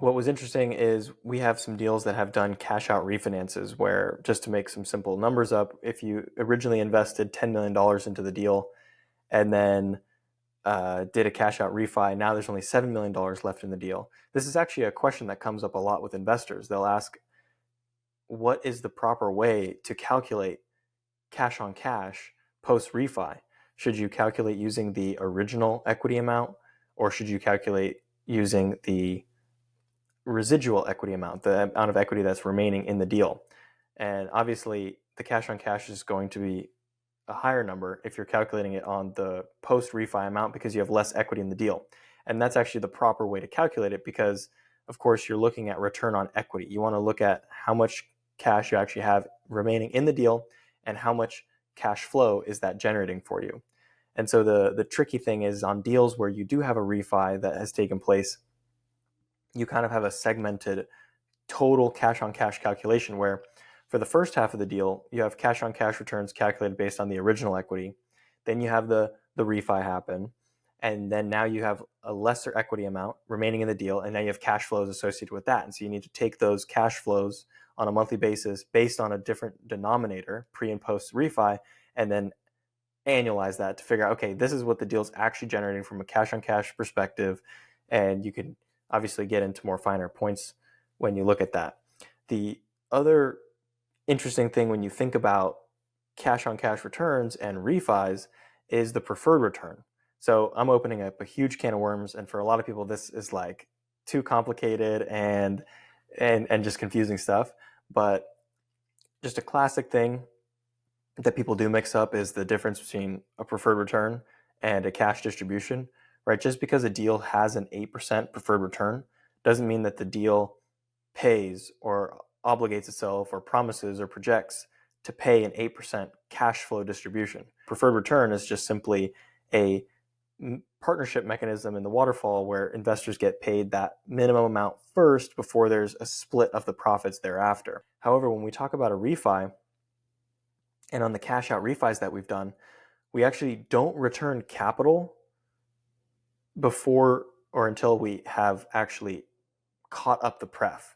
What was interesting is we have some deals that have done cash out refinances where, just to make some simple numbers up, if you originally invested $10 million into the deal and then did a cash out refi, now there's only $7 million left in the deal. This is actually a question that comes up a lot with investors. They'll ask, what is the proper way to calculate cash on cash post refi? Should you calculate using the original equity amount, or should you calculate using the residual equity amount, the amount of equity that's remaining in the deal? And obviously, the cash on cash is going to be a higher number if you're calculating it on the post refi amount because you have less equity in the deal. And that's actually the proper way to calculate it because, of course, you're looking at return on equity. You want to look at how much cash you actually have remaining in the deal and how much cash flow is that generating for you. And so the tricky thing is on deals where you do have a refi that has taken place, you kind of have a segmented total cash on cash calculation where for the first half of the deal, you have cash on cash returns calculated based on the original equity. Then you have the refi happen. And then now you have a lesser equity amount remaining in the deal. And now you have cash flows associated with that. And so you need to take those cash flows on a monthly basis based on a different denominator, pre and post refi, and then annualize that to figure out, okay, this is what the deal's actually generating from a cash on cash perspective. And you can obviously get into more finer points when you look at that. The other interesting thing when you think about cash on cash returns and refis is the preferred return. So I'm opening up a huge can of worms, and for a lot of people this is like too complicated and just confusing stuff. But just a classic thing that people do mix up is the difference between a preferred return and a cash distribution, right? Just because a deal has an 8% preferred return doesn't mean that the deal pays or obligates itself or promises or projects to pay an 8% cash flow distribution. Preferred return is just simply a partnership mechanism in the waterfall where investors get paid that minimum amount first before there's a split of the profits thereafter. However, when we talk about a refi, and on the cash out refis that we've done, we actually don't return capital before or until we have actually caught up the pref.